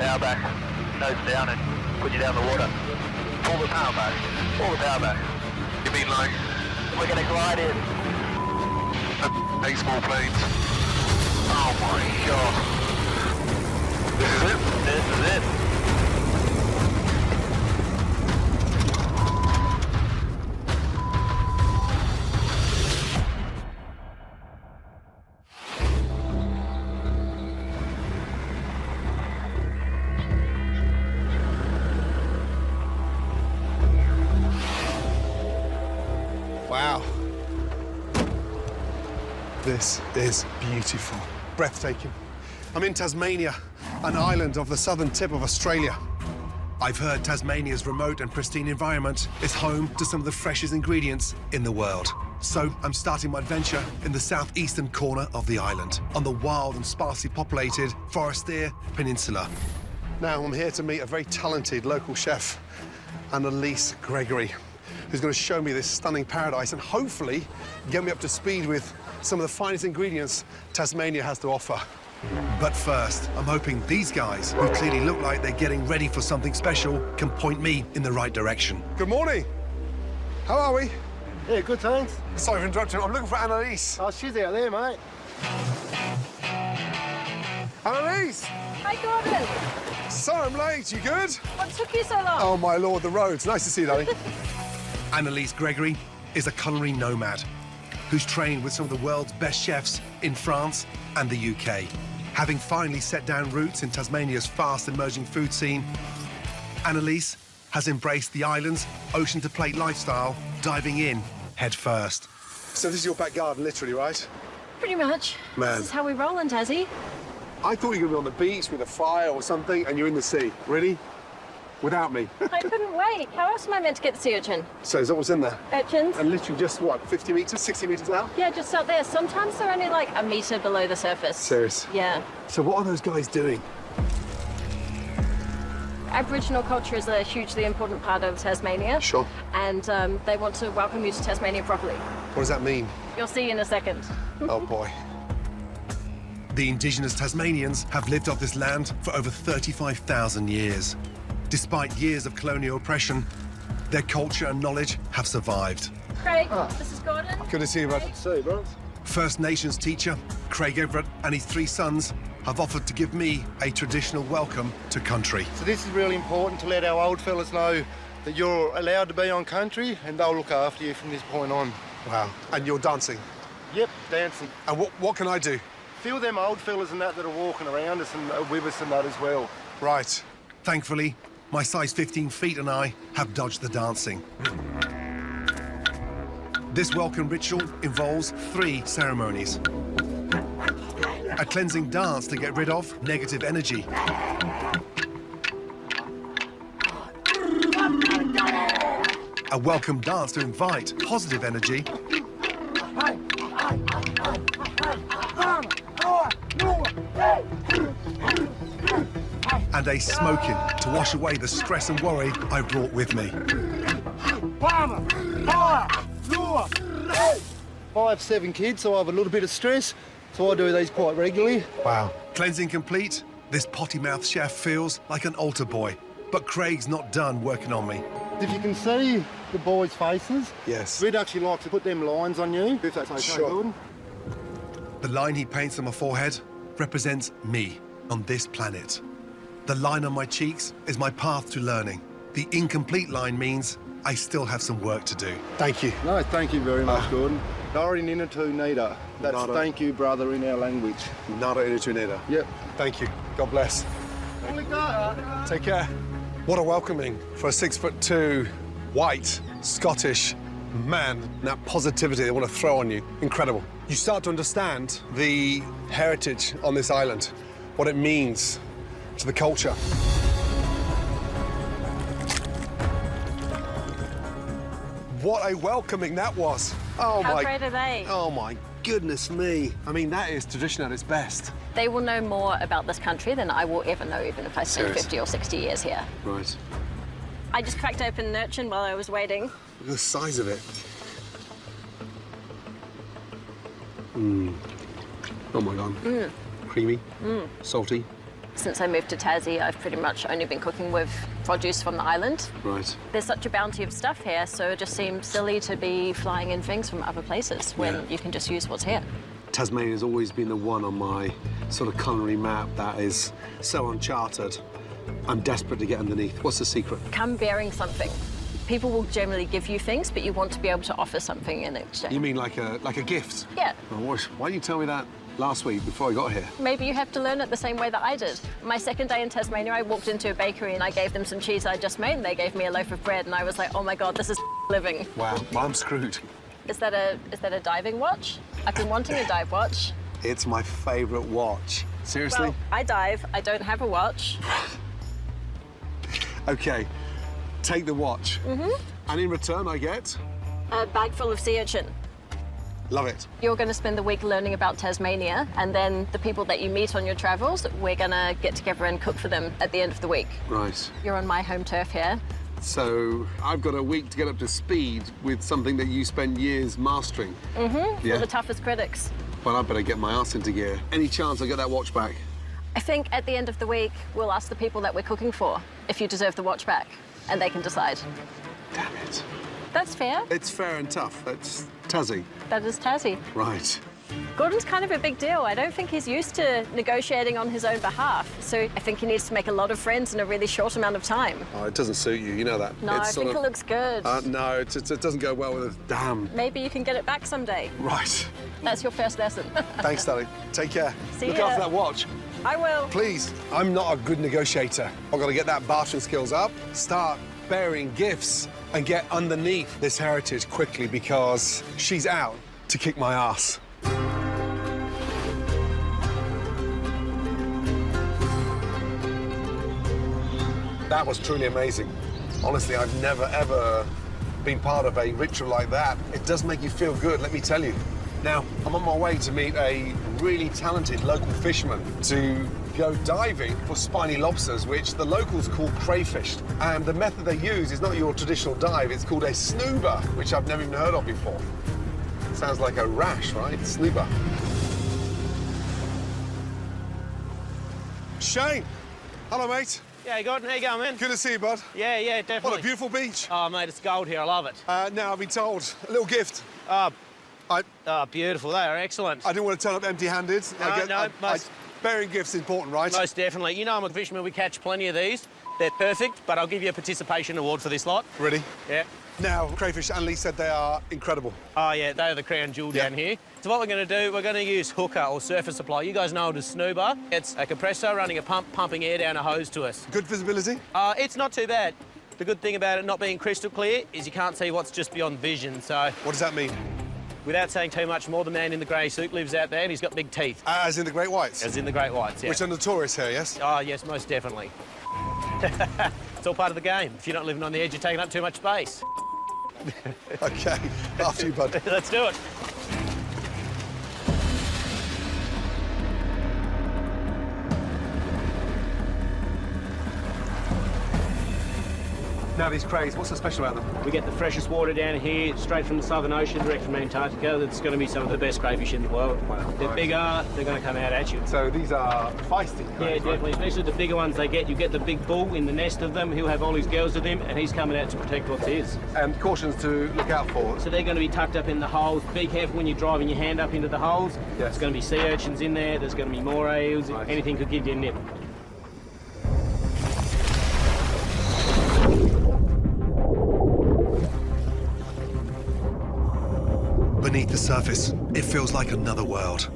power back. Nose down and put you down the water. Pull the power back. Pull the power back. You mean like... We're going to glide in. 8 small planes. Oh my god. This is it? This is it. Wow. This is beautiful. Breathtaking. I'm in Tasmania, an island off the southern tip of Australia. I've heard Tasmania's remote and pristine environment is home to some of the freshest ingredients in the world. So I'm starting my adventure in the southeastern corner of the island, on the wild and sparsely populated Forestier Peninsula. Now I'm here to meet a very talented local chef, Annalise Gregory, who's going to show me this stunning paradise and hopefully get me up to speed with some of the finest ingredients Tasmania has to offer. But first, I'm hoping these guys, who clearly look like they're getting ready for something special, can point me in the right direction. Good morning. How are we? Yeah, good, thanks. Sorry for interrupting. I'm looking for Annalise. Oh, she's out there, mate. Annalise! Hi, Gordon. Sorry I'm late. You good? What took you so long? Oh, my lord, the roads. Nice to see you, darling. Annalise Gregory is a culinary nomad who's trained with some of the world's best chefs in France and the UK. Having finally set down roots in Tasmania's fast-emerging food scene, Annalise has embraced the island's ocean-to-plate lifestyle, diving in head first. So this is your back garden, literally, right? Pretty much. Man. This is how we roll in Tassie. I thought you were going to be on the beach with a fire or something, and you're in the sea. Really? Without me? I couldn't wait. How else am I meant to get the sea urchin? So is that what's in there? Urchins? And literally just, what, 50 metres, 60 metres now? Yeah, just out there. Sometimes they're only like a metre below the surface. Serious? Yeah. So what are those guys doing? Aboriginal culture is a hugely important part of Tasmania. Sure. And they want to welcome you to Tasmania properly. What does that mean? You'll see in a second. Oh, boy. The indigenous Tasmanians have lived off this land for over 35,000 years. Despite years of colonial oppression, their culture and knowledge have survived. Craig, this is Gordon. Good to see you, bud. See you, bro. First Nations teacher Craig Everett and his 3 sons have offered to give me a traditional welcome to country. So this is really important to let our old fellas know that you're allowed to be on country and they'll look after you from this point on. Wow. And you're dancing? Yep, dancing. And what can I do? Feel them old fellas and that are walking around us and with us and that as well. Right. Thankfully, my size 15 feet and I have dodged the dancing. This welcome ritual involves 3 ceremonies. A cleansing dance to get rid of negative energy. A welcome dance to invite positive energy. And a smoking to wash away the stress and worry I brought with me. 5, 7 kids, so I have a little bit of stress, so I do these quite regularly. Wow. Cleansing complete, this potty-mouthed chef feels like an altar boy. But Craig's not done working on me. If you can see the boys' faces, Yes. we'd actually like to put them lines on you, if that's okay, Sure. Gordon. The line he paints on my forehead represents me on this planet. The line on my cheeks is my path to learning. The incomplete line means I still have some work to do. Thank you. No, thank you very much, Gordon. Dari Ninatu Nida. That's Nada. thank you, brother, in our language. Nada Inutuneda. Yep. Thank you. God bless. Take care. What a welcoming for a 6'2" white Scottish man. That positivity they want to throw on you. Incredible. You start to understand the heritage on this island, what it means to the culture. What a welcoming that was. Oh, How my... great are they? Oh, my goodness me. I mean, that is tradition at its best. They will know more about this country than I will ever know, even if I spend Serious? 50 or 60 years here. Right. I just cracked open an urchin while I was waiting. Look at the size of it. Oh, my God. Creamy, salty, Since I moved to Tassie, I've pretty much only been cooking with produce from the island. Right. There's such a bounty of stuff here, so it just seems silly to be flying in things from other places when Yeah. you can just use what's here. Tasmania's always been the one on my sort of culinary map that is so uncharted. I'm desperate to get underneath. What's the secret? Come bearing something. People will generally give you things, but you want to be able to offer something in exchange. You mean like a gift? Yeah. Oh, why didn't you tell me that last week before I got here? Maybe you have to learn it the same way that I did. My second day in Tasmania, I walked into a bakery and I gave them some cheese I just made, and they gave me a loaf of bread, and I was like, oh my God, this is living. Wow, well, I'm screwed. Is that a diving watch? I've been wanting a dive watch. It's my favourite watch. Seriously? Well, I dive. I don't have a watch. OK, take the watch. And in return, I get... A bag full of sea urchin. Love it. You're going to spend the week learning about Tasmania, and then the people that you meet on your travels, we're going to get together and cook for them at the end of the week. Right. You're on my home turf here. So I've got a week to get up to speed with something that you spent years mastering. You're the toughest critics. Well, I better get my ass into gear. Any chance I get that watch back? I think at the end of the week, we'll ask the people that we're cooking for if you deserve the watch back, and they can decide. Damn it. That's fair. It's fair and tough. That's Tassie. That is Tassie. Right. Gordon's kind of a big deal. I don't think he's used to negotiating on his own behalf, so I think he needs to make a lot of friends in a really short amount of time. Oh, it doesn't suit you, you know that. No, I think it looks good. No, it doesn't go well with it. Damn. Maybe you can get it back someday. Right. That's your first lesson. Thanks, darling. Take care. See Look ya. after that watch. I will. Please. I'm not a good negotiator. I've got to get that bartering skills up, start bearing gifts, and get underneath this heritage quickly because she's out to kick my ass. That was truly amazing. Honestly, I've never, ever been part of a ritual like that. It does make you feel good, let me tell you. Now, I'm on my way to meet a really talented local fisherman to go diving for spiny lobsters, which the locals call crayfish. And the method they use is not your traditional dive, it's called a snoober, which I've never even heard of before. Sounds like a rash, right? Snoober. Shane! Hello, mate. Yeah, Gordon, how you going, man? Good to see you, bud. Yeah, definitely. What a beautiful beach. Oh, mate, it's gold here. I love it. Now, I've been told, a little gift. Oh, I beautiful. They are excellent. didn't want to turn up empty-handed. No, bearing gifts is important, right? Most definitely. You know I'm a fisherman. We catch plenty of these. They're perfect, but I'll give you a participation award for this lot. Ready? Yeah. Now, crayfish, Annalise said they are incredible. Oh, yeah, they are the crown jewel down here. So what we're going to do, we're going to use hooker or surface supply. You guys know it as snoober. It's a compressor running a pump, pumping air down a hose to us. Good visibility? It's not too bad. The good thing about it not being crystal clear is you can't see what's just beyond vision, so... What does that mean? Without saying too much more, the man in the grey suit lives out there and he's got big teeth. As in the great whites? As in the great whites, yeah. Which are notorious here, yes? Oh, yes, most definitely. It's all part of the game. If you're not living on the edge, you're taking up too much space. OK, after you, bud. Let's do it. Now, these crays, what's so special about them? We get the freshest water down here, straight from the Southern Ocean, direct from Antarctica. That's going to be some of the best crayfish in the world. Wow, They're nice. bigger, they're going to come out at you. So these are feisty Yeah, crays, right? definitely, especially the bigger ones they get. You get the big bull in the nest of them. He'll have all his girls with him, and he's coming out to protect what's his. And cautions to look out for. So they're going to be tucked up in the holes. Be careful when you're driving your hand up into the holes. Yes. There's going to be sea urchins in there. There's going to be moray eels. Nice. Anything could give you a nip. Beneath the surface, it feels like another world.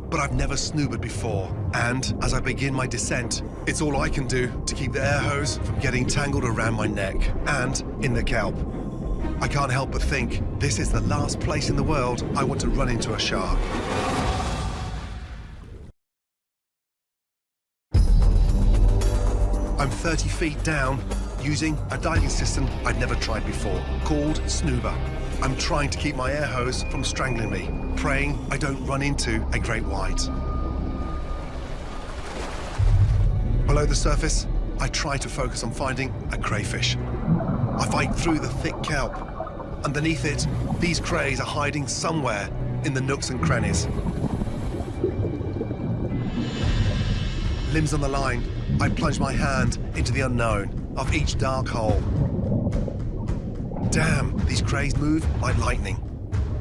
But I've never snoobered before, and as I begin my descent, it's all I can do to keep the air hose from getting tangled around my neck and in the kelp. I can't help but think this is the last place in the world I want to run into a shark. I'm 30 feet down, using a diving system I'd never tried before, called Snoober. I'm trying to keep my air hose from strangling me, praying I don't run into a great white. Below the surface, I try to focus on finding a crayfish. I fight through the thick kelp. Underneath it, these crays are hiding somewhere in the nooks and crannies. Limbs on the line, I plunge my hand into the unknown of each dark hole. Damn, these crays move like lightning.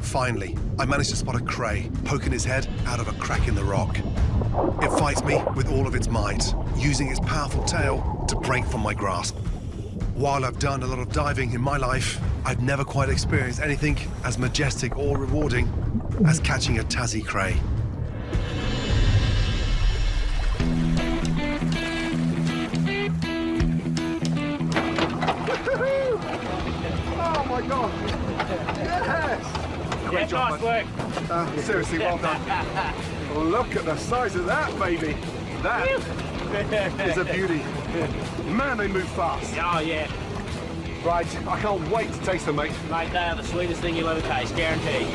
Finally, I manage to spot a cray poking its head out of a crack in the rock. It fights me with all of its might, using its powerful tail to break from my grasp. While I've done a lot of diving in my life, I've never quite experienced anything as majestic or rewarding as catching a Tassie cray. Oh my God! Yes! Yeah, nice work. Seriously, well done. Look at the size of that, baby. That is a beauty. Man, they move fast. Oh, yeah. Right, I can't wait to taste them, mate. Mate, they are the sweetest thing you'll ever taste, guaranteed.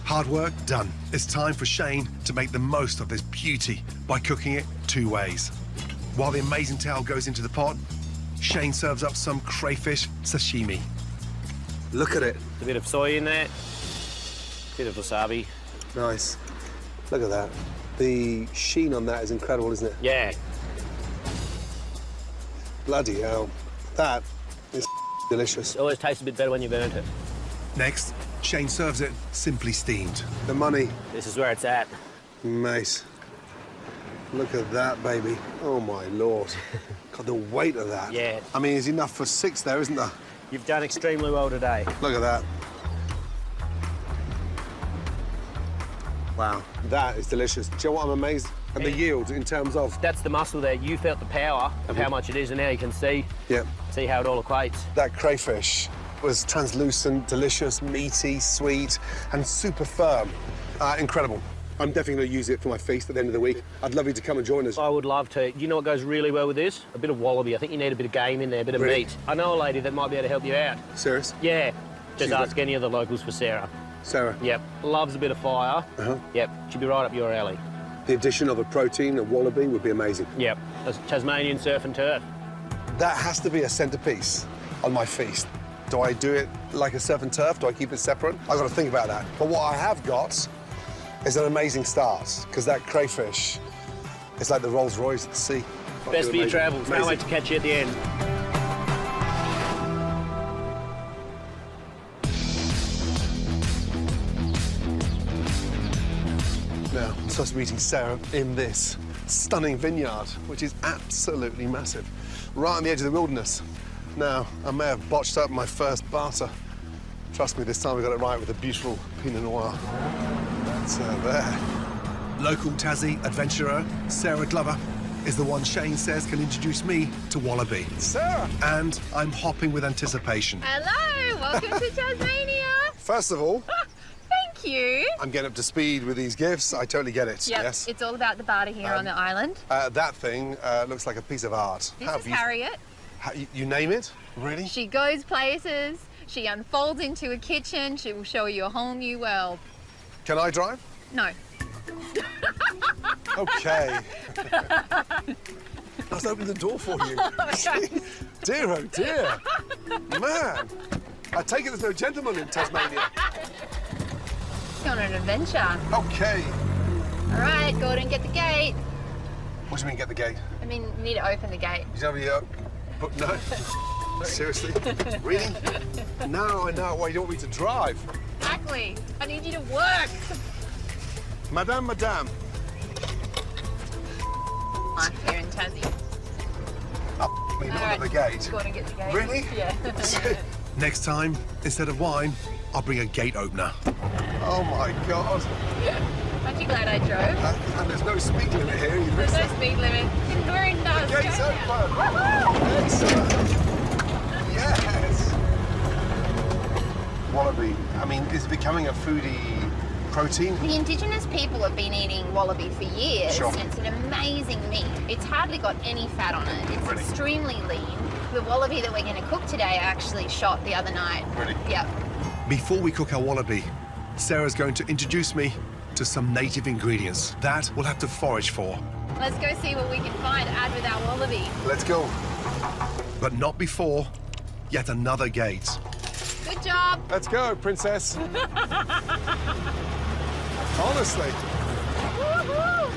Hard work done. It's time for Shane to make the most of this beauty by cooking it 2 ways. While the amazing tail goes into the pot, Shane serves up some crayfish sashimi. Look at it. A bit of soy in there, bit of wasabi. Nice. Look at that. The sheen on that is incredible, isn't it? Yeah. Bloody hell. That is delicious. It always tastes a bit better when you burnt it. Next, Shane serves it simply steamed. The money, This is where it's at. mate. Look at that, baby. Oh, my Lord. God, the weight of that. Yeah. I mean, there's enough for 6 there, isn't there? You've done extremely well today. Look at that. Wow, that is delicious. Do you know what I'm amazed? And the yield in terms of... That's the muscle there. You felt the power of how much it is, and now you can see how it all equates. That crayfish was translucent, delicious, meaty, sweet, and super firm. Incredible. I'm definitely going to use it for my feast at the end of the week. I'd love you to come and join us. I would love to. You know what goes really well with this? A bit of wallaby. I think you need a bit of game in there, a bit of Really? meat. I know a lady that might be able to help you out. Serious? Yeah. She's Just ask any of the locals for Sarah. Sarah? Yep. Loves a bit of fire. Uh-huh. Yep. She'd be right up your alley. The addition of a protein, a wallaby, would be amazing. Yep. That's Tasmanian surf and turf. That has to be a centerpiece on my feast. Do I do it like a surf and turf? Do I keep it separate? I've got to think about that. But what I have got is an amazing start, because that crayfish is like the Rolls Royce at the sea. Best for your travels. Can't Amazing. wait to catch you at the end. Now, I'm supposed to be meeting Sarah in this stunning vineyard, which is absolutely massive, right on the edge of the wilderness. Now, I may have botched up my first barter. Trust me, this time we got it right with a beautiful Pinot Noir. That's there. Local Tassie adventurer Sarah Glover is the one Shane says can introduce me to wallaby. Sarah! And I'm hopping with anticipation. Hello, welcome to Tasmania. First of all, Thank you. I'm getting up to speed with these gifts. I totally get it, Yep, yes? it's all about the barter here on the island. That thing looks like a piece of art. This How is have you- Harriet. You name it? Really? She goes places, she unfolds into a kitchen, she will show you a whole new world. Can I drive? No. Okay. Let's open the door for you. Dear, oh dear. Man, I take it there's no gentleman in Tasmania. Go on an adventure. Okay. All right, Gordon, get the gate. What do you mean, get the gate? I mean, you need to open the gate. You have any, but no. Seriously? Really? Now I know why you don't want me to drive. Exactly. I need you to work. Madame. Life here in Tassie. Me, not All at the gate. Gordon, get the gate. Really? Yeah. Next time, instead of wine, I'll bring a gate opener. Oh my God. Aren't you glad I drove? And there's no speed limit here. You There's missed no it. speed limit. We're in Gates Australia. open. Excellent. Yes. Wallaby. I mean, is it becoming a foodie protein? The indigenous people have been eating wallaby for years. Sure. It's an amazing meat. It's hardly got any fat on it. It's Really? extremely lean. The wallaby that we're going to cook today I actually shot the other night. Really? Yep. Before we cook our wallaby, Sarah's going to introduce me to some native ingredients that we'll have to forage for. Let's go see what we can find to add with our wallaby. Let's go. But not before yet another gate. Good job. Let's go, princess. Honestly. Woohoo!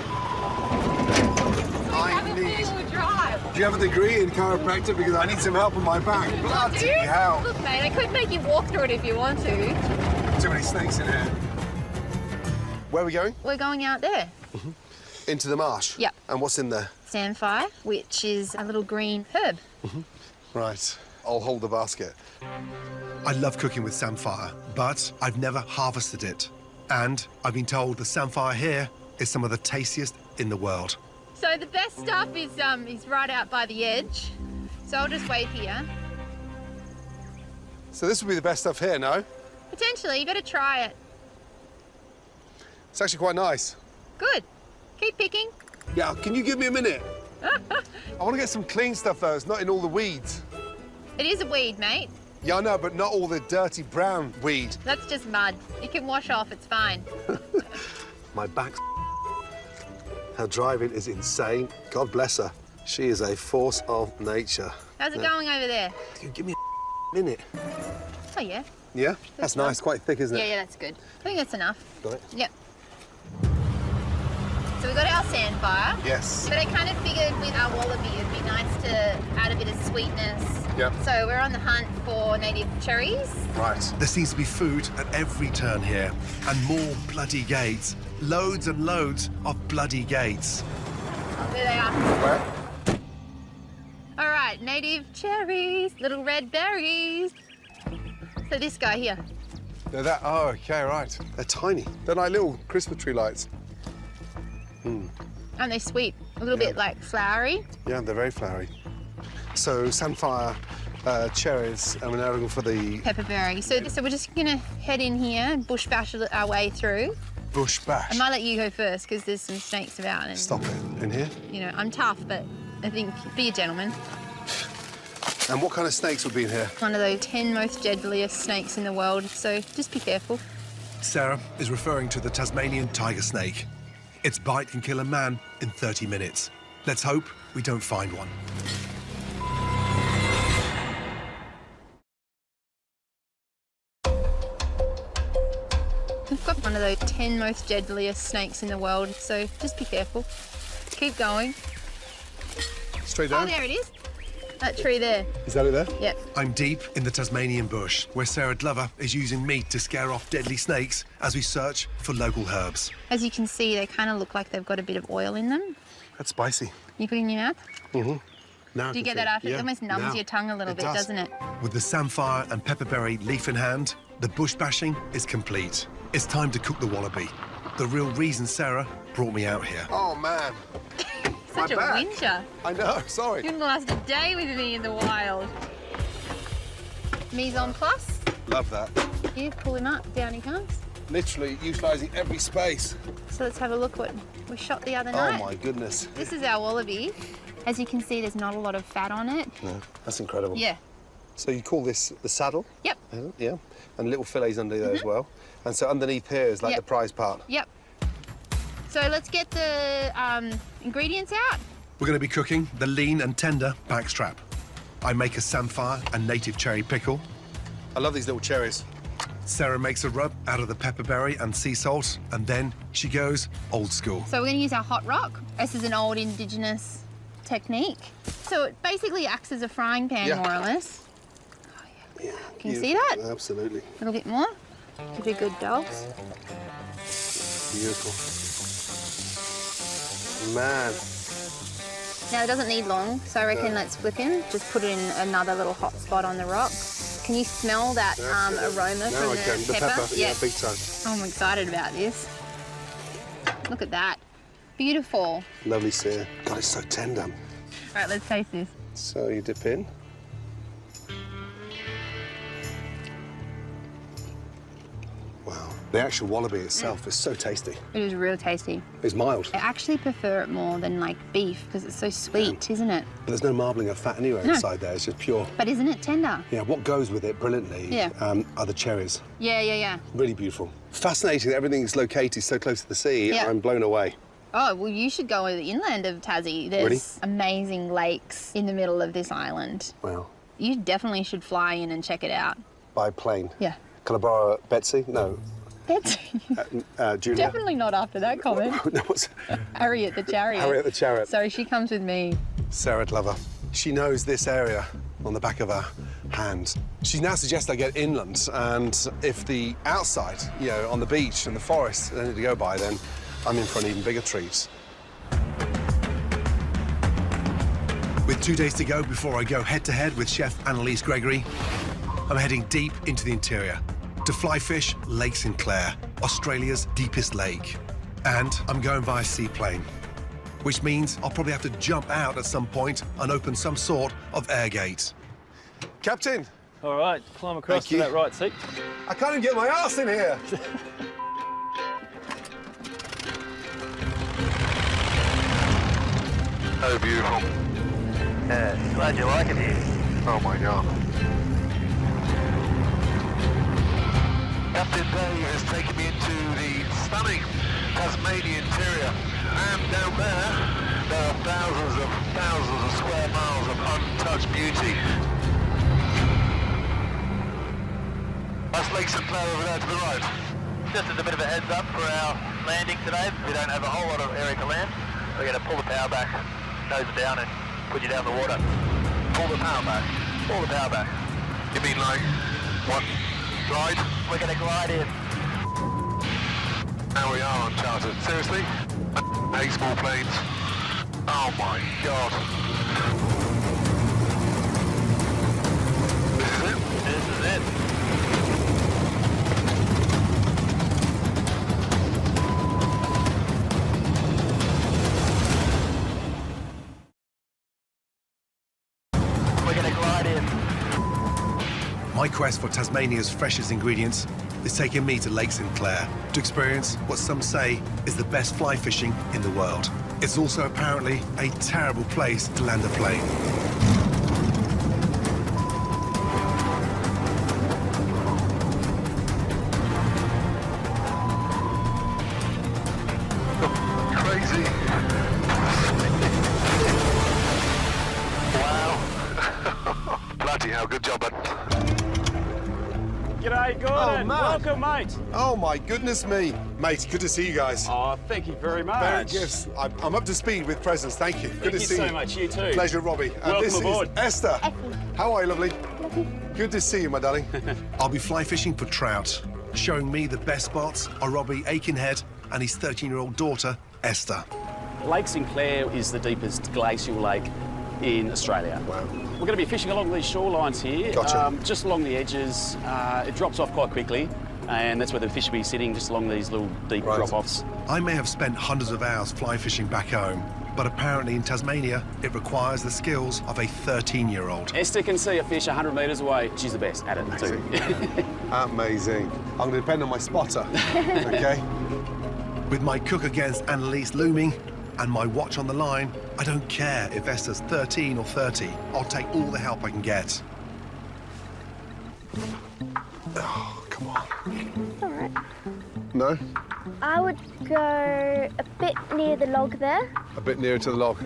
I need... Four-wheel drive. Do you have a degree in chiropractic? Because I need some help on my back. Bloody Do you? hell. Look, mate, I could make you walk through it if you want to. Too many snakes in here. Where are we going? We're going out there. Into the marsh? Yep. And what's in there? Samphire, which is a little green herb. Right. I'll hold the basket. I love cooking with samphire, but I've never harvested it. And I've been told the samphire here is some of the tastiest in the world. So the best stuff is right out by the edge. So I'll just wait here. So this will be the best stuff here, no? Potentially, you better try it. It's actually quite nice. Good. Keep picking. Yeah, can you give me a minute? I want to get some clean stuff, though. It's not in all the weeds. It is a weed, mate. Yeah, I know, but not all the dirty brown weed. That's just mud. It can wash off, it's fine. My back's... Her driving is insane. God bless her. She is a force of nature. How's it going over there? Give me a minute. Oh, yeah. Yeah? That's nice. Quite thick, isn't it? Yeah, yeah, that's good. I think that's enough. Got it? Yep. So we got our sandfire. Yes. But I kind of figured with our wallaby, it'd be nice to add a bit of sweetness. Yep. So we're on the hunt for native cherries. Right. There seems to be food at every turn here, and more bloody gates. Loads and loads of bloody gates. Oh, there they are. Where? All right, native cherries, little red berries. So this guy here. They're that. Oh, okay, right. They're tiny. They're like little Christmas tree lights. Aren't they sweet? A little bit like flowery. Yeah, they're very flowery. So samphire cherries, and we're now looking for the Pepperberry. So we're just gonna head in here and bush bash our way through. bush bash. I might let you go first because there's some snakes about. And, Stop it. In here? You know, I'm tough, but I think be a gentleman. And what kind of snakes would be in here? One of those 10 most deadliest snakes in the world, so just be careful. Sarah is referring to the Tasmanian tiger snake. Its bite can kill a man in 30 minutes. Let's hope we don't find one. We've got one of those 10 most deadliest snakes in the world, so just be careful. Keep going. Straight Oh, down? there it is. That tree there. Is that it there? Yep. I'm deep in the Tasmanian bush, where Sarah Glover is using meat to scare off deadly snakes as we search for local herbs. As you can see, they kind of look like they've got a bit of oil in them. That's spicy. You put it in your mouth? Now I Do you can get that feel after? It almost numbs now. your tongue a little bit, does. doesn't it? With the samphire and pepperberry leaf in hand, the bush bashing is complete. It's time to cook the wallaby. The real reason Sarah brought me out here. Oh, man. Such a back. whinger. I know, sorry. You wouldn't last a day with me in the wild. Mise en place. Love that. You pull him up, down he comes. Literally utilising every space. So let's have a look what we shot the other Oh, night. my goodness. This is our wallaby. As you can see, there's not a lot of fat on it. No, that's incredible. Yeah. So you call this the saddle? Yep. Yeah. And little fillets under there as well. And so underneath here is like Yep. the prize part. Yep. So let's get the ingredients out. We're going to be cooking the lean and tender backstrap. I make a samphire and native cherry pickle. I love these little cherries. Sarah makes a rub out of the pepperberry and sea salt, and then she goes old school. So we're going to use our hot rock. This is an old indigenous technique. So it basically acts as a frying pan, Yeah. more or less. Yeah, Can you see that? Absolutely. A little bit more. Give you good dogs. Beautiful. Man. Now it doesn't need long, so I reckon let's flip him. Just put it in another little hot spot on the rock. Can you smell that aroma Now from I can. The pepper, yeah, big time. I'm excited about this. Look at that. Beautiful. Lovely sear. God, it's so tender. All right, let's taste this. So you dip in. Wow. The actual wallaby itself is so tasty. It is real tasty. It's mild, I actually prefer it more than like beef because it's so sweet, isn't it? but there's no marbling of fat anywhere No. inside there. It's just pure. But isn't it tender? Yeah, what goes with it brilliantly Yeah. are the cherries. Yeah. Really beautiful. Fascinating that everything's located so close to the sea. Yeah. I'm blown away. Oh, well, you should go to the inland of Tassie. There's Really? amazing lakes in the middle of this island. Wow. You definitely should fly in and check it out. By plane. Yeah. Can I borrow Betsy? No. It's Julia. definitely not after that comment. No, what's Harriet the Chariot. Harriet the Chariot. So she comes with me. Sarah Glover. She knows this area on the back of her hand. She now suggests I get inland, and if the outside, you know, on the beach and the forest, I need to go by, then I'm in for an even bigger treat. With 2 days to go before I go head-to-head with Chef Annalise Gregory, I'm heading deep into the interior to fly fish Lake Sinclair, Australia's deepest lake. And I'm going via seaplane, which means I'll probably have to jump out at some point and open some sort of air gate. Captain, All right, climb across Thank to you. that right seat. I can't even get my arse in here. Oh, beautiful. Yeah, glad you like it here. Oh my God. Captain Dave has taken me into the stunning Tasmania interior. And down there are thousands of square miles of untouched beauty. That's Lake Sinclair over there to the right. Just as a bit of a heads up for our landing today, we don't have a whole lot of area to land. We're going to pull the power back, nose it down and put you down the water. Pull the power back. Pull the power back. You mean like, what, glide? We're going to glide in. Now we are uncharted. Seriously? 8 small planes. Oh my God. This is it? This is it. We're going to glide in. My quest for Tasmania's freshest ingredients is taking me to Lake Sinclair to experience what some say is the best fly fishing in the world. It's also apparently a terrible place to land a plane. Crazy. Wow. Bloody hell, good job, bud. G'day, Gordon. man. Welcome, mate. Oh my goodness me. Mate, good to see you guys. Oh, thank you very much. Very gifts. I'm up to speed with presents, thank you. Good Thank to you see so you. much. You too. Pleasure, Robbie. And Welcome this aboard. is Esther. How are you, lovely? Good to see you, my darling. I'll be fly fishing for trout. Showing me the best spots are Robbie Aikenhead and his 13-year-old daughter, Esther. Lake Sinclair is the deepest glacial lake in Australia. Wow. We're going to be fishing along these shorelines here, Gotcha. just along the edges. It drops off quite quickly, and that's where the fish will be sitting, just along these little deep Right. drop-offs. I may have spent hundreds of hours fly fishing back home, but apparently in Tasmania, it requires the skills of a 13-year-old. Esther can see a fish 100 metres away. She's the best at it too. Amazing. I'm going to depend on my spotter, okay? With my cook against Annalise looming and my watch on the line, I don't care if Esther's 13 or 30. I'll take all the help I can get. Oh, come on. All right. No? I would go a bit near the log there. A bit nearer to the log.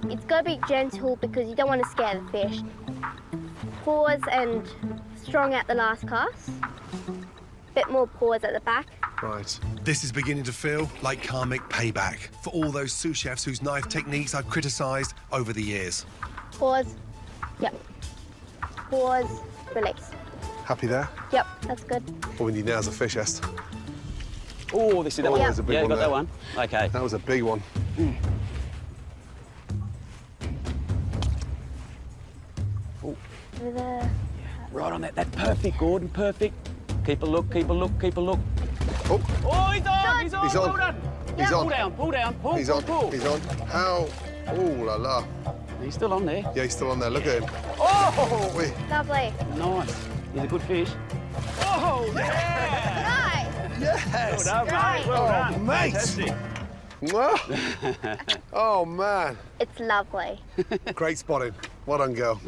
It's got to be gentle because you don't want to scare the fish. Pause and strong at the last cast. Bit more pause at the back. Right. This is beginning to feel like karmic payback for all those sous chefs whose knife techniques I've criticised over the years. Pause. Yep. Pause. Release. Happy there? Yep, that's good. All we need now is a fish, Est. Oh, this is that Oh, one. there's a big yeah, one got there. that one. Okay. That was a big one. Over there. Right on that. That's perfect, Gordon. Perfect. Keep a look. Keep a look. Keep a look. Oh, Oh, he's on. He's on. He's on. Pull down. He's on. Pull down. Pull down. Pull. he's pull, on. Pull. He's on. How? Oh, la la. He's still on there. Yeah, he's still on there. Look at him. Oh, Wait. Lovely. nice. He's a good fish. Oh, yeah. Nice. Yes. Well done, Right. mate. Well done. Oh, mate. Fantastic. Mwah. Oh, man. It's lovely. Great spotting. Well done, girl.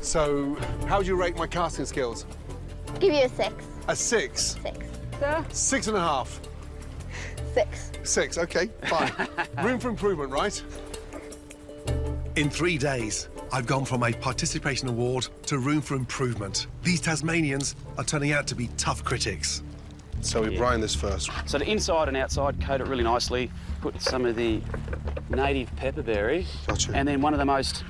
So, how would you rate my casting skills? Give you a 6. A 6. 6. 6.5. 6. 6, okay, fine. Room for improvement, right? In 3 days, I've gone from a participation award to room for improvement. These Tasmanians are turning out to be tough critics. So we brine this first. So the inside and outside coat it really nicely. Put some of the native pepperberry. Gotcha. And then one of the most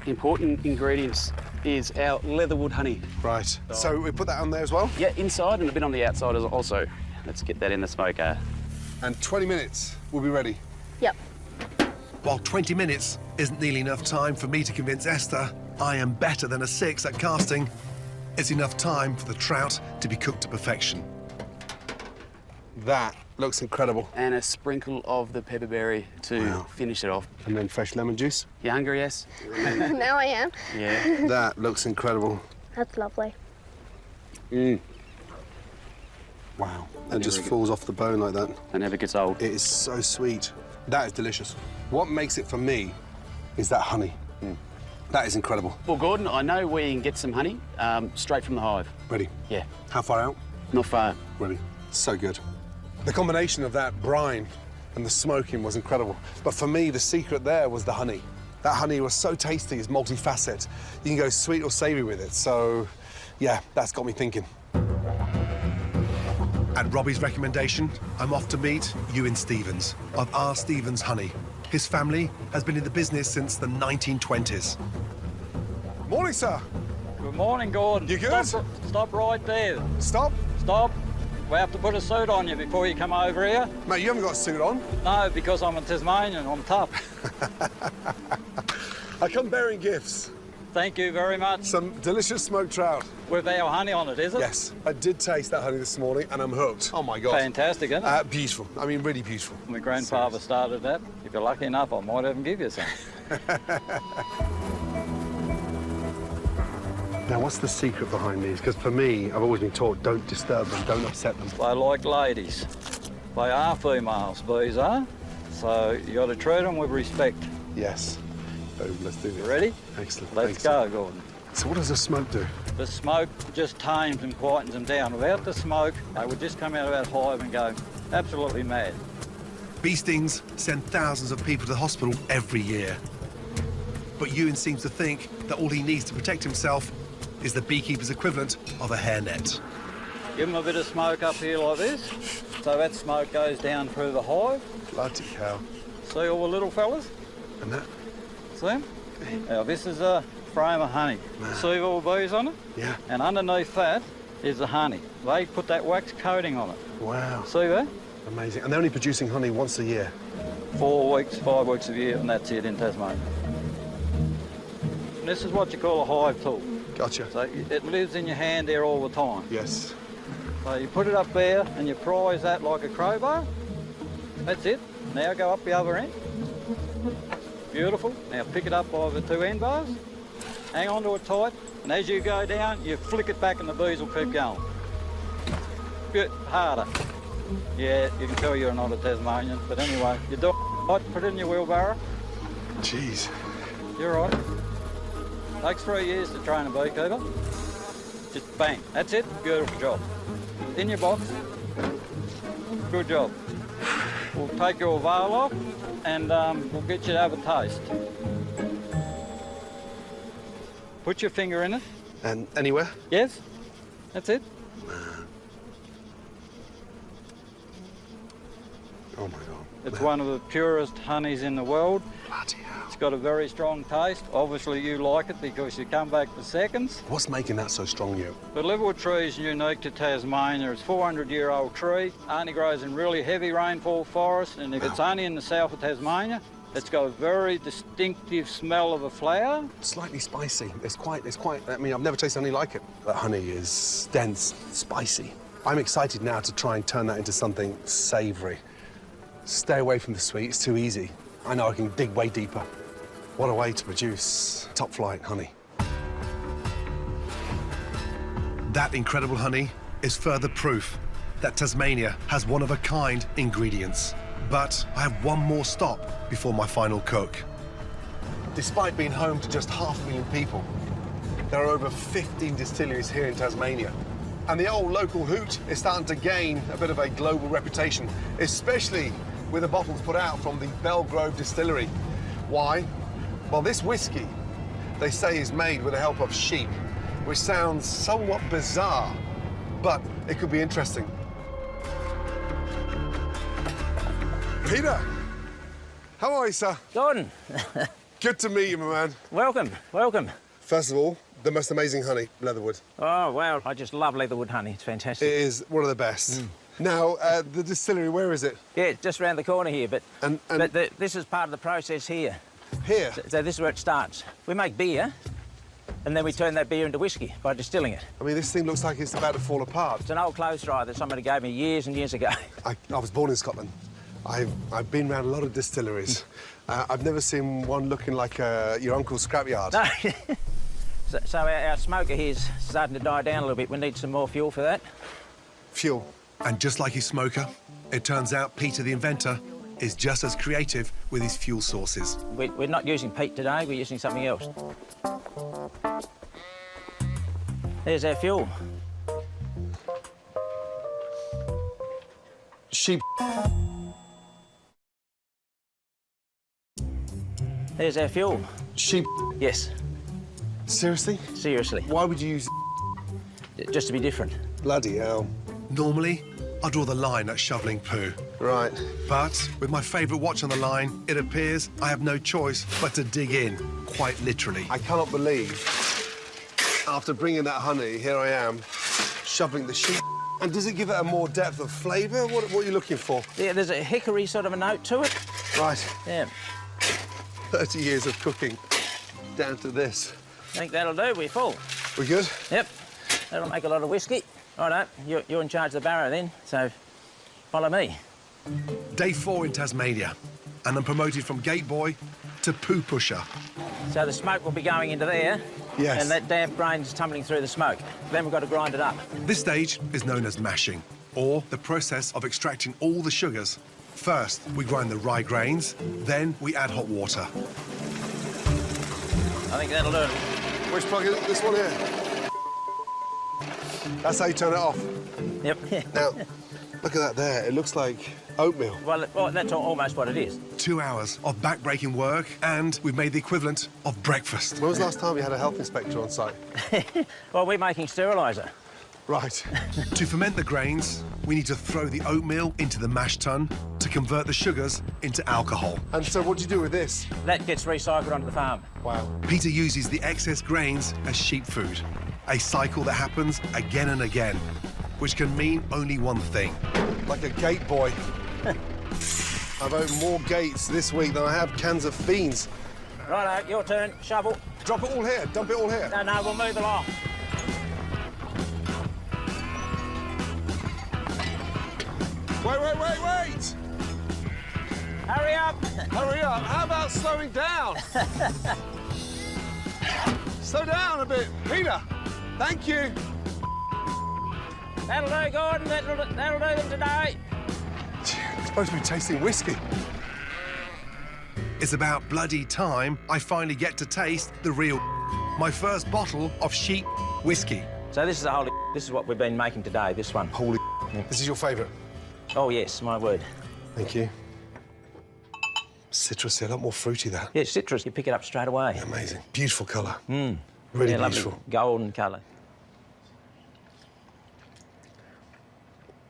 important ingredients is our leatherwood honey. Right. So we put that on there as well? Yeah, inside and a bit on the outside also. Let's get that in the smoker. And 20 minutes, we'll be ready. Yep. While 20 minutes isn't nearly enough time for me to convince Esther I am better than a 6 at casting, it's enough time for the trout to be cooked to perfection. That looks incredible. And a sprinkle of the pepperberry to finish it off. And then fresh lemon juice. You hungry, yes? Now I am. Yeah. That looks incredible. That's lovely. Wow. It just falls off the bone like that. It never gets old. It is so sweet. That is delicious. What makes it for me is that honey. That is incredible. Well, Gordon, I know where you can get some honey straight from the hive. Ready? Yeah. How far out? Not far. Ready. So good. The combination of that brine and the smoking was incredible. But for me, the secret there was the honey. That honey was so tasty, it's multifaceted. You can go sweet or savoury with it. So, yeah, that's got me thinking. At Robbie's recommendation, I'm off to meet Ewan Stevens of R. Stevens Honey. His family has been in the business since the 1920s. Morning, sir. Good morning, Gordon. You good? Stop right there. Stop. Stop. We have to put a suit on you before you come over here. Mate, you haven't got a suit on. No, because I'm a Tasmanian. I'm tough. I come bearing gifts. Thank you very much. Some delicious smoked trout. With our honey on it, is it? Yes. I did taste that honey this morning and I'm hooked. Oh, my God. Fantastic, isn't it? Beautiful. I mean, really beautiful. My grandfather started that. If you're lucky enough, I might even give you some. Now, what's the secret behind these? Because for me, I've always been taught, don't disturb them, don't upset them. They like ladies. They are females, bees are. So you got to treat them with respect. Yes. Boom, let's do this. Ready? Excellent. Let's Thanks, go, sir. Gordon. So what does the smoke do? The smoke just tames and quietens them down. Without the smoke, they would just come out of that hive and go absolutely mad. Bee stings send thousands of people to the hospital every year. But Ewan seems to think that all he needs to protect himself is the beekeeper's equivalent of a hairnet. Give them a bit of smoke up here like this, so that smoke goes down through the hive. Bloody hell. See all the little fellas? And that? See them? Now this is a frame of honey. See all the bees on it? Yeah. And underneath that is the honey. They put that wax coating on it. Wow. See that? Amazing. And they're only producing honey once a year. 4 weeks, 5 weeks a year, and that's it in Tasmania. And this is what you call a hive tool. Gotcha. So it lives in your hand there all the time. Yes. So you put it up there and you prise that like a crowbar. That's it. Now go up the other end. Beautiful. Now pick it up by the 2 end bars. Hang on to it tight. And as you go down, you flick it back and the bees will keep going. Bit harder. Yeah, you can tell you're not a Tasmanian. But anyway, you do it right, put it in your wheelbarrow. Jeez. You're right. Takes 3 years to train a beekeeper. Just bang. That's it. Beautiful job. In your box. Good job. We'll take your veil off and we'll get you to have a taste. Put your finger in it. And anywhere? Yes. That's it. Oh, my God. It's one of the purest honeys in the world. Bloody hell. It's got a very strong taste. Obviously you like it because you come back for seconds. What's making that so strong, you? The leatherwood tree is unique to Tasmania. It's a 400-year-old tree. Only grows in really heavy rainfall forests, and if it's only in the south of Tasmania, it's got a very distinctive smell of a flower. Slightly spicy. It's quite, I mean, I've never tasted honey like it. That honey is dense, spicy. I'm excited now to try and turn that into something savoury. Stay away from the sweet, it's too easy. I know I can dig way deeper. What a way to produce top-flight honey. That incredible honey is further proof that Tasmania has one-of-a-kind ingredients. But I have one more stop before my final cook. Despite being home to just 500,000 people, there are over 15 distilleries here in Tasmania. And the old local hoot is starting to gain a bit of a global reputation, especially with the bottles put out from the Belgrove Distillery. Why? Well, this whiskey they say is made with the help of sheep, which sounds somewhat bizarre, but it could be interesting. Peter, how are you, sir? Gordon. Good to meet you, my man. Welcome, welcome. First of all, the most amazing honey, Leatherwood. Oh, wow, I just love Leatherwood honey. It's fantastic. It is one of the best. Now, the distillery, where is it? Yeah, just round the corner here, but, this is part of the process here. Here? So this is where it starts. We make beer, and then we turn that beer into whiskey by distilling it. I mean, this thing looks like it's about to fall apart. It's an old clothes dryer that somebody gave me years and years ago. I was born in Scotland. I've been around a lot of distilleries. I've never seen one looking like your uncle's scrapyard. No. So our smoker here's starting to die down a little bit. We need some more fuel for that. Fuel. And just like his smoker, it turns out Peter the inventor is just as creative with his fuel sources. We're not using peat today, we're using something else. There's our fuel. Sheep. There's our fuel. Sheep. Yes. Seriously? Seriously. Why would you use Just to be different. Bloody hell. Normally, I draw the line at shoveling poo. Right. But with my favourite watch on the line, it appears I have no choice but to dig in, quite literally. I cannot believe, after bringing that honey, here I am, shoveling the sheep. And does it give it a more depth of flavour? What are you looking for? Yeah, there's a hickory sort of a note to it. Right. Yeah. 30 years of cooking, down to this. I think that'll do, we're full. We good? Yep. That'll make a lot of whiskey. Righto, you're in charge of the barrow then, so follow me. Day 4 in Tasmania, and I'm promoted from gate boy to poo pusher. So the smoke will be going into there. Yes. And that damp grain's tumbling through the smoke. Then we've got to grind it up. This stage is known as mashing, or the process of extracting all the sugars. First, we grind the rye grains, then we add hot water. I think that'll do it. Which plug is it? This one here? That's how you turn it off. Yep. Now, look at that there. It looks like oatmeal. Well, that's almost what it is. 2 hours of back-breaking work, and we've made the equivalent of breakfast. When was the last time you had a health inspector on site? Well, we're making steriliser. Right. To ferment the grains, we need to throw the oatmeal into the mash tun to convert the sugars into alcohol. And so what do you do with this? That gets recycled onto the farm. Wow. Peter uses the excess grains as sheep food, a cycle that happens again and again, which can mean only one thing. Like a gate boy. I've opened more gates this week than I have cans of beans. Righto, your turn. Shovel. Drop it all here. Dump it all here. No, we'll move along. Wait! Hurry up! Hurry up! How about slowing down? Slow down a bit. Peter, thank you. That'll do, Gordon. That'll do them today. I'm supposed to be tasting whiskey. It's about bloody time I finally get to taste the real my first bottle of sheep whiskey. So this is what we've been making today, this one. Holy This is your favourite? Oh, yes, my word. Thank you. Citrusy, a lot more fruity, that. Yeah, citrus, you pick it up straight away. Amazing. Beautiful colour. Really beautiful. Lovely golden colour.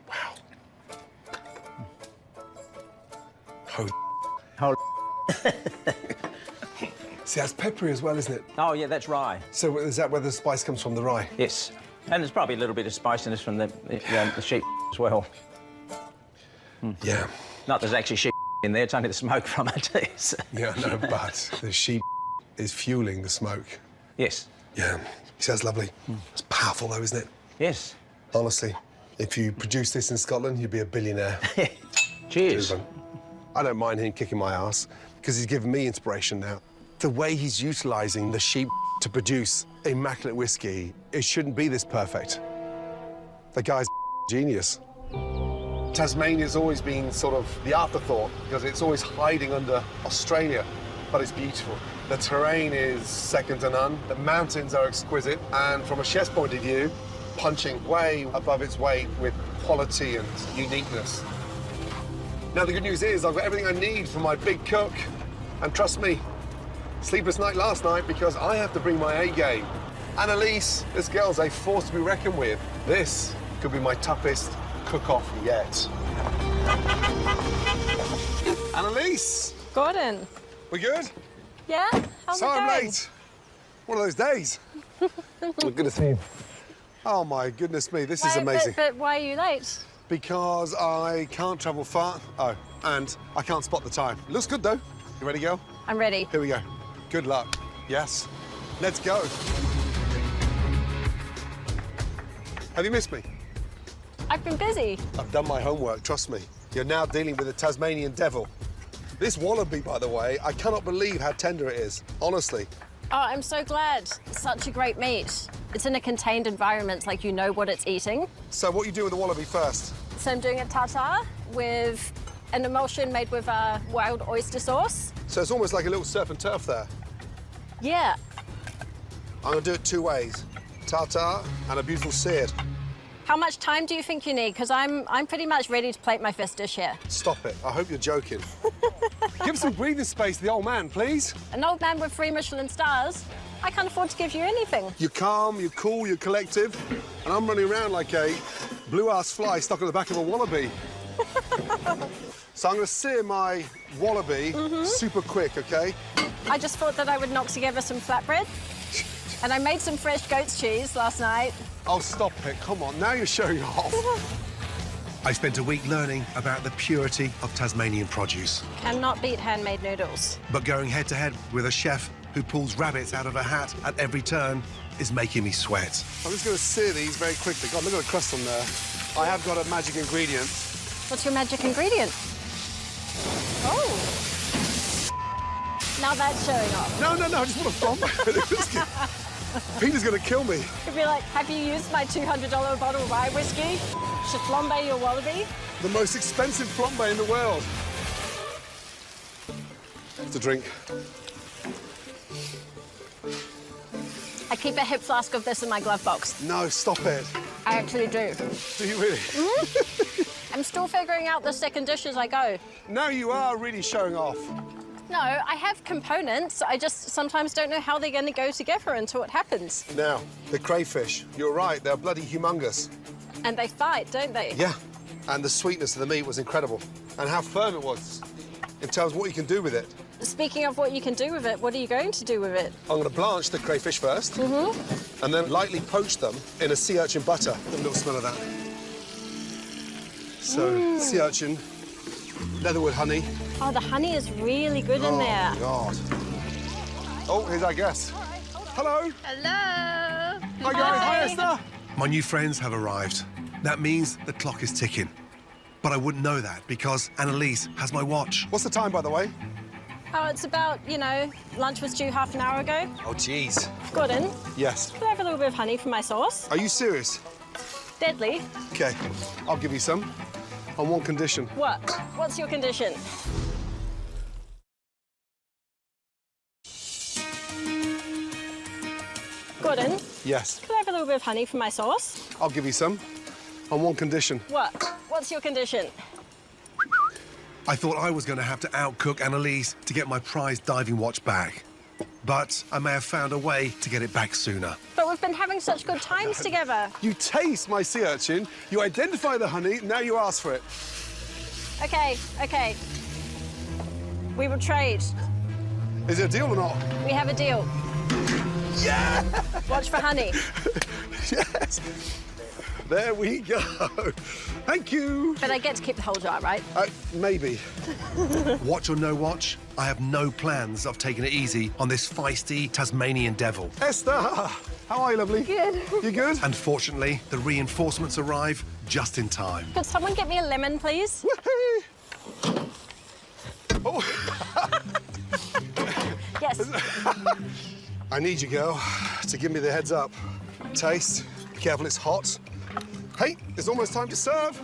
Wow. Holy See, that's peppery as well, isn't it? Oh, yeah, that's rye. So is that where the spice comes from, the rye? Yes. And there's probably a little bit of spiciness from the sheep as well. Yeah. Not there's actually sheep in there, it's only the smoke from it. Yeah, no, but the sheep is fueling the smoke. Yes. Yeah. See, that's lovely. It's powerful, though, isn't it? Yes. Honestly, if you produce this in Scotland, you'd be a billionaire. Cheers. I don't mind him kicking my ass, because he's given me inspiration now. The way he's utilising the sheep to produce immaculate whiskey, it shouldn't be this perfect. The guy's genius. Tasmania's always been sort of the afterthought, because it's always hiding under Australia, but it's beautiful. The terrain is second to none. The mountains are exquisite, and from a chef's point of view, punching way above its weight with quality and uniqueness. Now, the good news is I've got everything I need for my big cook, and trust me, Sleepless night last night because I have to bring my A game. Annalise, this girl's a force to be reckoned with. This could be my toughest cook-off yet. Annalise! Gordon. We good? Yeah? How's So it I'm going? late. One of those days. Oh, goodness me. Oh, my goodness me. This is amazing. But why are you late? Because I can't travel far. Oh, and I can't spot the time. Looks good, though. You ready, girl? I'm ready. Here we go. Good luck. Yes. Let's go. Have you missed me? I've been busy. I've done my homework, trust me. You're now dealing with a Tasmanian devil. This wallaby, by the way, I cannot believe how tender it is, honestly. Oh, I'm so glad. Such a great meat. It's in a contained environment, like you know what it's eating. So what you do with the wallaby first? So I'm doing a tartare with an emulsion made with wild oyster sauce. So it's almost like a little surf and turf there. Yeah. I'm gonna do it two ways. Tartare and a beautiful seared. How much time do you think you need? Because I'm pretty much ready to plate my first dish here. Stop it. I hope you're joking. Give some breathing space to the old man, please. An old man with 3 Michelin stars. I can't afford to give you anything. You're calm, you're cool, you're collective, and I'm running around like a blue-ass fly stuck at the back of a wallaby. So I'm going to sear my wallaby super quick, OK? I just thought that I would knock together some flatbread. And I made some fresh goat's cheese last night. Oh, stop it. Come on, now you're showing off. I spent a week learning about the purity of Tasmanian produce. Cannot beat handmade noodles. But going head-to-head with a chef who pulls rabbits out of a hat at every turn is making me sweat. I'm just going to sear these very quickly. God, look at the crust on there. I have got a magic ingredient. What's your magic ingredient? Oh. Now that's showing off. No, I just want to flambe. Peter's going to kill me. You'd be like, have you used my $200 bottle of rye whiskey to flambe your wallaby? The most expensive flambe in the world. It's a drink. I keep a hip flask of this in my glove box. No, stop it. I actually do. Do you really? I'm still figuring out the second dish as I go. Now you are really showing off. No, I have components. I just sometimes don't know how they're going to go together until it happens. Now, the crayfish. You're right, they're bloody humongous. And they fight, don't they? Yeah, and the sweetness of the meat was incredible. And how firm it was in terms of what you can do with it. Speaking of what you can do with it, what are you going to do with it? I'm going to blanch the crayfish first, and then lightly poach them in a sea urchin butter. Have a little smell of that. So, sea urchin, leatherwood honey. Oh, the honey is really good in there. Oh, God. Oh, here's our guest. Hello. Hello. Hi, guys. Hi, Esther. My new friends have arrived. That means the clock is ticking. But I wouldn't know that because Annalise has my watch. What's the time, by the way? Oh, it's about, you know, lunch was due half an hour ago. Oh, jeez. Gordon, Yes. could I have a little bit of honey for my sauce? Are you serious? Deadly. OK, I'll give you some on one condition. What? What's your condition? Gordon, Yes. could I have a little bit of honey for my sauce? I'll give you some on one condition. What? What's your condition? I thought I was going to have to outcook Annalise to get my prized diving watch back. But I may have found a way to get it back sooner. But we've been having such good times together. You taste my sea urchin, you identify the honey, now you ask for it. Okay. We will trade. Is it a deal or not? We have a deal. Yeah! Watch for honey. Yes. There we go. Thank you. But I get to keep the whole jar, right? Maybe. Watch or no watch, I have no plans of taking it easy on this feisty Tasmanian devil. Esther, how are you, lovely? Good. You good? Unfortunately, the reinforcements arrive just in time. Could someone get me a lemon, please? Oh. Yes. I need you, girl, to give me the heads up. Taste. Be careful, it's hot. Hey, it's almost time to serve.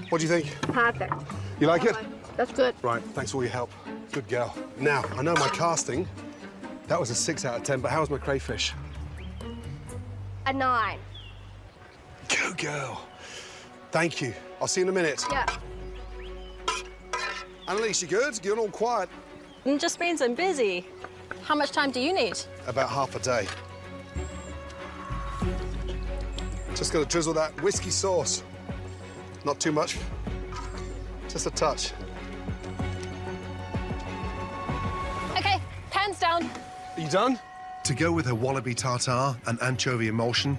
What do you think? Perfect. You like it? That's good. Right, thanks for all your help. Good girl. Now, I know my casting, that was a 6 out of 10, but how was my crayfish? A 9. Go, girl. Thank you. I'll see you in a minute. Yeah. Annalise, you good? You're all quiet. It just means I'm busy. How much time do you need? About half a day. Just gotta drizzle that whiskey sauce. Not too much, just a touch. Okay, pans down. Are you done? To go with her wallaby tartare and anchovy emulsion,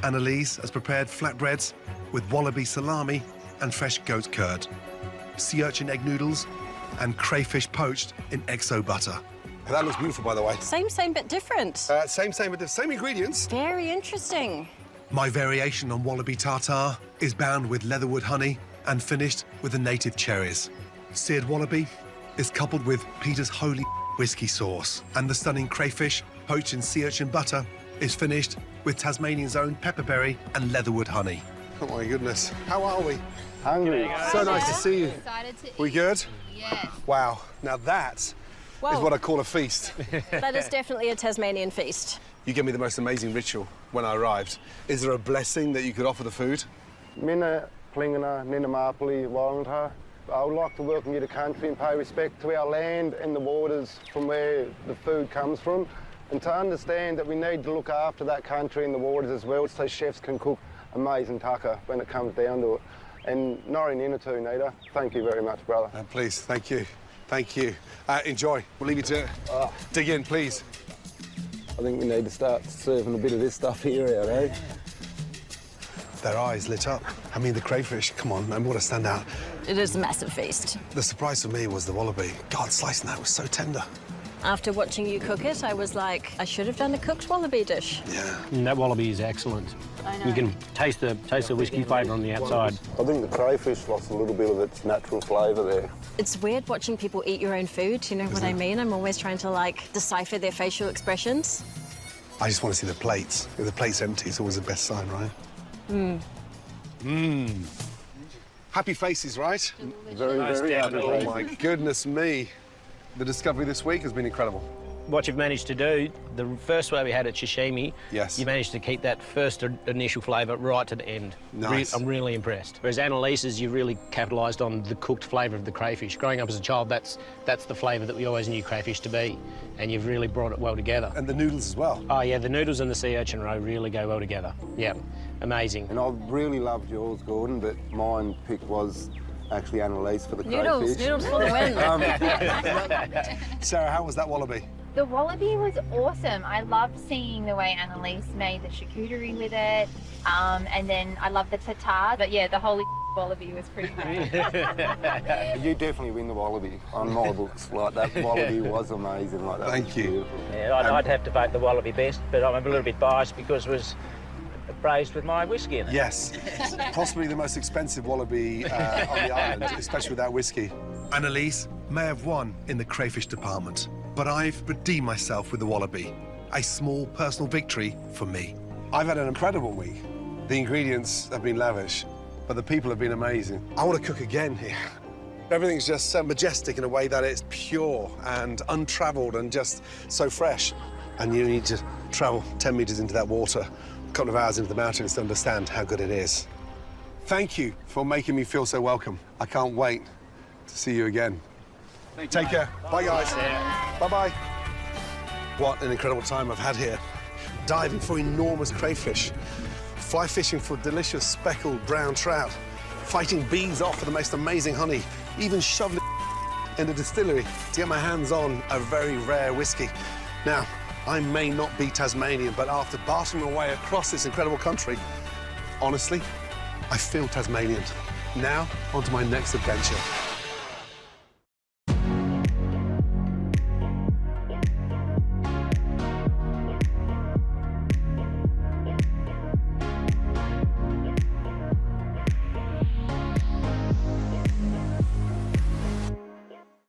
Annalise has prepared flatbreads with wallaby salami and fresh goat curd, sea urchin egg noodles, and crayfish poached in XO butter. That looks beautiful, by the way. Same, but different. Same, but the same ingredients. Very interesting. My variation on wallaby tartare is bound with leatherwood honey and finished with the native cherries. Seared wallaby is coupled with Peter's Holy whiskey sauce, and the stunning crayfish poached in sea urchin butter is finished with Tasmanian's own pepperberry and leatherwood honey. Oh my goodness, how are we? Hungry. So nice to see you. Excited to We eat. good? Yes. Wow, now that is Whoa. what I call a feast. That is definitely a Tasmanian feast. You gave me the most amazing ritual when I arrived. Is there a blessing that you could offer the food? Minna Klingana Ninamapali Warrantah. I would like to welcome you to country and pay respect to our land and the waters from where the food comes from, and to understand that we need to look after that country and the waters as well, so chefs can cook amazing tucker when it comes down to it. And Nori Nina too, Nita. Thank you very much, brother. Please, thank you. Thank you. Enjoy. We'll leave you to dig in, please. I think we need to start serving a bit of this stuff here out, eh? Their eyes lit up. I mean, the crayfish, come on, and what a standout. It is a massive feast. The surprise for me was the wallaby. God, slicing that was so tender. After watching you cook it, I was like, I should have done a cooked wallaby dish. Yeah. That wallaby is excellent. I know. You can taste the whiskey flavour on the outside. I think the crayfish lost a little bit of its natural flavour there. It's weird watching people eat your own food, you know what I mean? I'm always trying to, like, decipher their facial expressions. I just want to see the plates. If the plate's empty, it's always the best sign, right? Happy faces, right? Very, very happy. Oh, my goodness me. The discovery this week has been incredible. What you've managed to do, the first way we had it, sashimi, Yes. you managed to keep that first initial flavour right to the end. Nice. I'm really impressed. Whereas Annalise's, you really capitalised on the cooked flavour of the crayfish. Growing up as a child, that's the flavour that we always knew crayfish to be, and you've really brought it well together. And the noodles as well. Oh, yeah, the noodles and the sea urchin roe really go well together. Yeah, amazing. And I really loved yours, Gordon, but mine pick was actually Annalise for the Noodles, crayfish. noodles for the win. Sarah, how was that wallaby? The wallaby was awesome. I loved seeing the way Annalise made the charcuterie with it, and then I loved the tartare. But yeah, the holy wallaby was pretty good. You definitely win the wallaby on my books. Like, that wallaby was amazing. Like, that Thank was you. beautiful. Yeah, I'd have to vote the wallaby best, but I'm a little bit biased because it was braised with my whiskey in it. Yes. Possibly the most expensive wallaby on the island, especially with that whiskey. Annalise may have won in the crayfish department, but I've redeemed myself with the wallaby. A small personal victory for me. I've had an incredible week. The ingredients have been lavish, but the people have been amazing. I want to cook again here. Everything's just so majestic in a way that it's pure and untravelled and just so fresh. And you need to travel 10 metres into that water, a couple of hours into the mountains to understand how good it is. Thank you for making me feel so welcome. I can't wait to see you again. Take care. Bye, guys. Bye-bye. What an incredible time I've had here. Diving for enormous crayfish, fly fishing for delicious speckled brown trout, fighting bees off for the most amazing honey, even shoveling in the distillery to get my hands on a very rare whiskey. Now, I may not be Tasmanian, but after bartering my way across this incredible country, honestly, I feel Tasmanian. Now, on to my next adventure.